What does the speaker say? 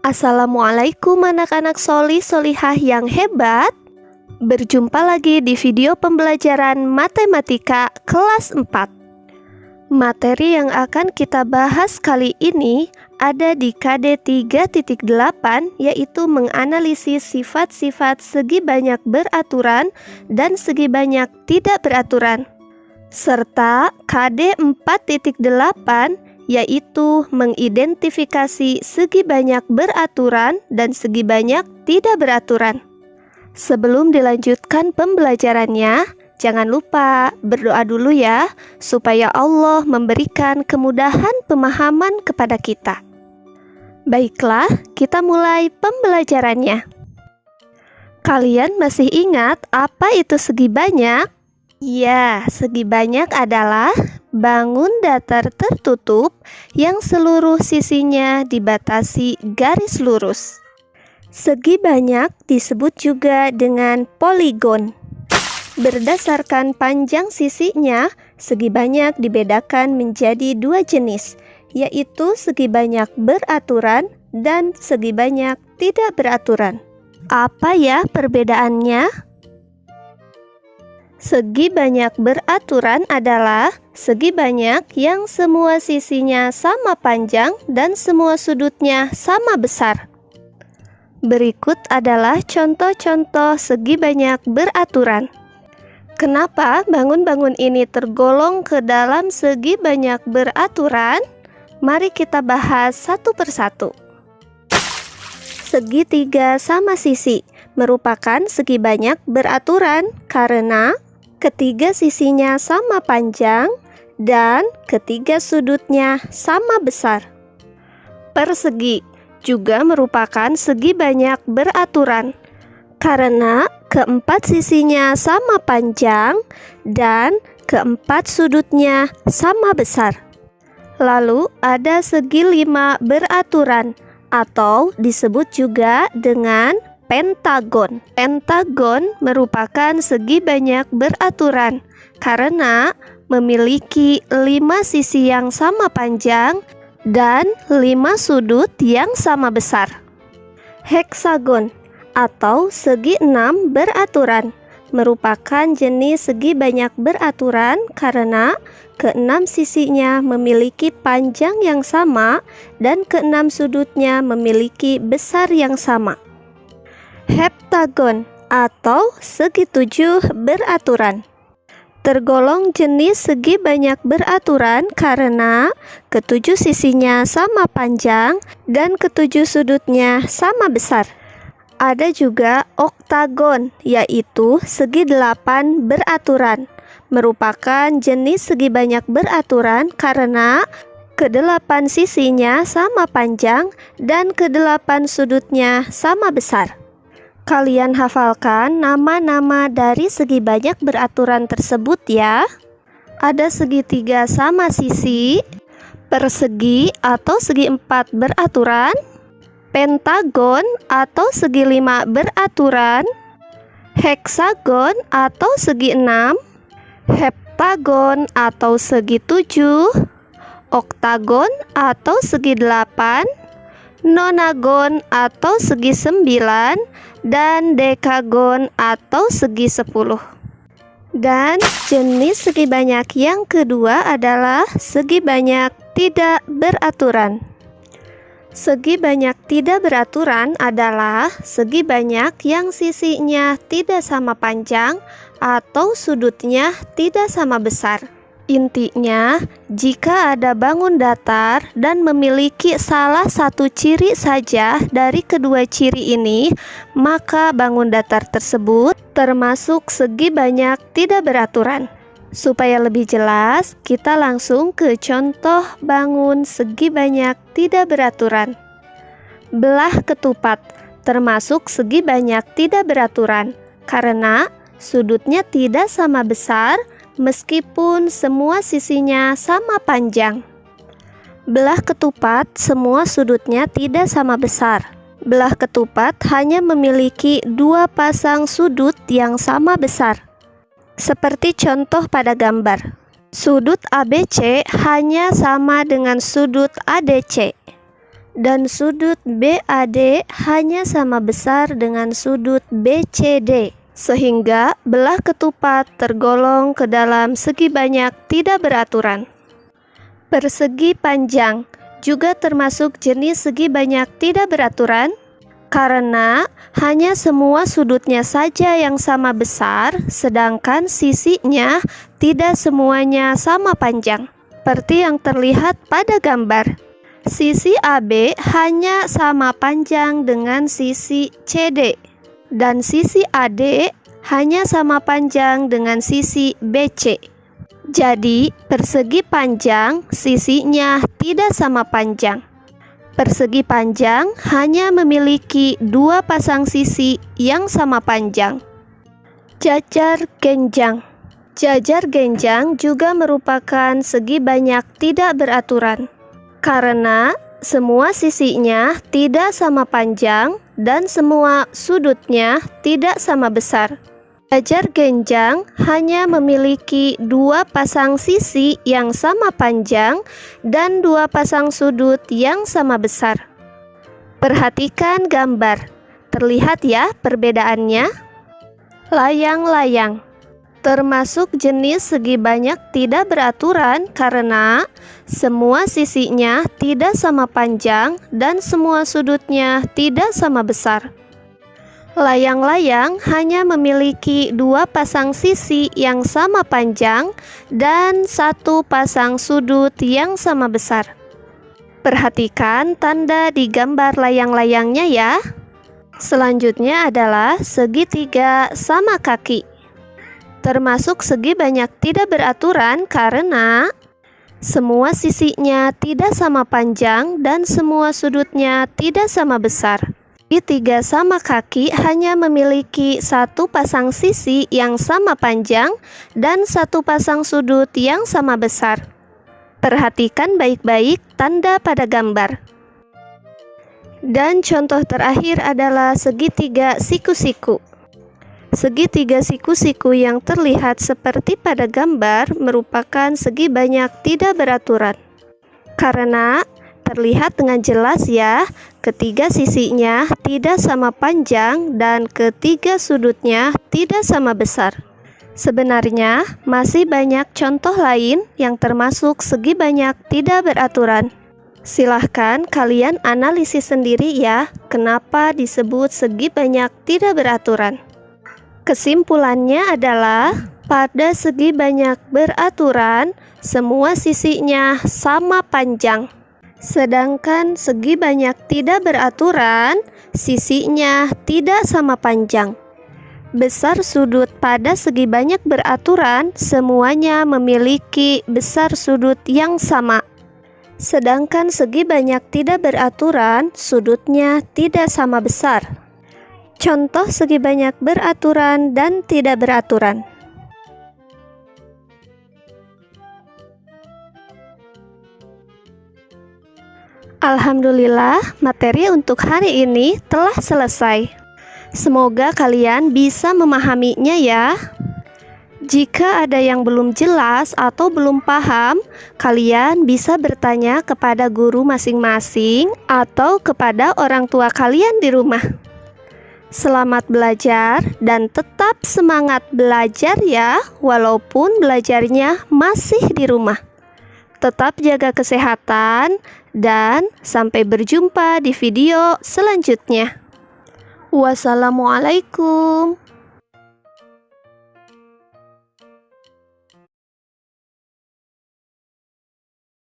Assalamualaikum anak-anak solih solihah yang hebat. Berjumpa lagi di video pembelajaran matematika kelas 4. Materi yang akan kita bahas kali ini ada di KD 3.8, yaitu menganalisis sifat-sifat segi banyak beraturan dan segi banyak tidak beraturan. Serta KD 4.8, yaitu mengidentifikasi segi banyak beraturan dan segi banyak tidak beraturan. Sebelum dilanjutkan pembelajarannya, jangan lupa berdoa dulu ya, supaya Allah memberikan kemudahan pemahaman kepada kita. Baiklah, kita mulai pembelajarannya. Kalian masih ingat apa itu segi banyak? Ya, segi banyak adalah bangun datar tertutup yang seluruh sisinya dibatasi garis lurus. Segi banyak disebut juga dengan poligon. Berdasarkan panjang sisinya, segi banyak dibedakan menjadi dua jenis, yaitu segi banyak beraturan dan segi banyak tidak beraturan. Apa ya perbedaannya? Segi banyak beraturan adalah segi banyak yang semua sisinya sama panjang dan semua sudutnya sama besar. Berikut adalah contoh-contoh segi banyak beraturan. Kenapa bangun-bangun ini tergolong ke dalam segi banyak beraturan? Mari kita bahas satu persatu. Segitiga sama sisi merupakan segi banyak beraturan karena ketiga sisinya sama panjang dan ketiga sudutnya sama besar. Persegi juga merupakan segi banyak beraturan karena keempat sisinya sama panjang dan keempat sudutnya sama besar. Lalu ada segi lima beraturan atau disebut juga dengan pentagon. Pentagon merupakan segi banyak beraturan karena memiliki 5 sisi yang sama panjang dan 5 sudut yang sama besar. Heksagon atau segi 6 beraturan merupakan jenis segi banyak beraturan karena ke-6 sisinya memiliki panjang yang sama dan ke-6 sudutnya memiliki besar yang sama. Heptagon atau segi 7 beraturan tergolong jenis segi banyak beraturan karena ke-7 sisinya sama panjang dan ke-7 sudutnya sama besar. Ada juga oktagon, yaitu segi 8 beraturan, merupakan jenis segi banyak beraturan karena ke-8 sisinya sama panjang dan ke-8 sudutnya sama besar. Kalian hafalkan nama-nama dari segi banyak beraturan tersebut ya. Ada segitiga sama sisi, persegi atau segi 4 beraturan, pentagon atau segi 5 beraturan, heksagon atau segi 6, heptagon atau segi 7, oktagon atau segi 8, nonagon atau segi 9, dan dekagon atau segi 10. Dan jenis segi banyak yang kedua adalah segi banyak tidak beraturan. Segi banyak tidak beraturan adalah segi banyak yang sisinya tidak sama panjang atau sudutnya tidak sama besar. Intinya, jika ada bangun datar dan memiliki salah satu ciri saja dari kedua ciri ini, maka bangun datar tersebut termasuk segi banyak tidak beraturan. Supaya lebih jelas, kita langsung ke contoh bangun segi banyak tidak beraturan. Belah ketupat termasuk segi banyak tidak beraturan karena sudutnya tidak sama besar meskipun semua sisinya sama panjang. Belah ketupat semua sudutnya tidak sama besar. Belah ketupat hanya memiliki 2 pasang sudut yang sama besar. Seperti contoh pada gambar. Sudut ABC hanya sama dengan sudut ADC. dan sudut BAD hanya sama besar dengan sudut BCD, sehingga belah ketupat tergolong ke dalam segi banyak tidak beraturan. Persegi panjang juga termasuk jenis segi banyak tidak beraturan, karena hanya semua sudutnya saja yang sama besar, sedangkan sisinya tidak semuanya sama panjang. Seperti yang terlihat pada gambar. Sisi AB hanya sama panjang dengan sisi CD, dan sisi AD hanya sama panjang dengan sisi BC. Jadi, persegi panjang sisinya tidak sama panjang. Persegi panjang hanya memiliki dua pasang sisi yang sama panjang. Jajar genjang. Jajar genjang juga merupakan segi banyak tidak beraturan, karena semua sisinya tidak sama panjang dan semua sudutnya tidak sama besar. Jajar genjang hanya memiliki dua pasang sisi yang sama panjang dan dua pasang sudut yang sama besar. Perhatikan gambar. Terlihat ya perbedaannya? Layang-layang termasuk jenis segi banyak tidak beraturan karena semua sisinya tidak sama panjang dan semua sudutnya tidak sama besar. Layang-layang hanya memiliki dua pasang sisi yang sama panjang dan satu pasang sudut yang sama besar. Perhatikan tanda di gambar layang-layangnya ya. Selanjutnya adalah segitiga sama kaki. Termasuk segi banyak tidak beraturan karena semua sisinya tidak sama panjang dan semua sudutnya tidak sama besar. Segitiga sama kaki hanya memiliki satu pasang sisi yang sama panjang dan satu pasang sudut yang sama besar. Perhatikan baik-baik tanda pada gambar. Dan contoh terakhir adalah segitiga siku-siku. Segitiga siku-siku yang terlihat seperti pada gambar merupakan segi banyak tidak beraturan. Karena terlihat dengan jelas ya, ketiga sisinya tidak sama panjang dan ketiga sudutnya tidak sama besar. Sebenarnya masih banyak contoh lain yang termasuk segi banyak tidak beraturan. Silahkan kalian analisis sendiri ya, kenapa disebut segi banyak tidak beraturan. Kesimpulannya adalah, pada segi banyak beraturan, semua sisinya sama panjang. Sedangkan segi banyak tidak beraturan, sisinya tidak sama panjang. Besar sudut pada segi banyak beraturan, semuanya memiliki besar sudut yang sama. Sedangkan segi banyak tidak beraturan, sudutnya tidak sama besar. Contoh segi banyak beraturan dan tidak beraturan. Alhamdulillah, materi untuk hari ini telah selesai. Semoga kalian bisa memahaminya ya. Jika ada yang belum jelas atau belum paham, kalian bisa bertanya kepada guru masing-masing atau kepada orang tua kalian di rumah. Selamat belajar dan tetap semangat belajar ya, walaupun belajarnya masih di rumah. Tetap jaga kesehatan dan sampai berjumpa di video selanjutnya. Wassalamualaikum.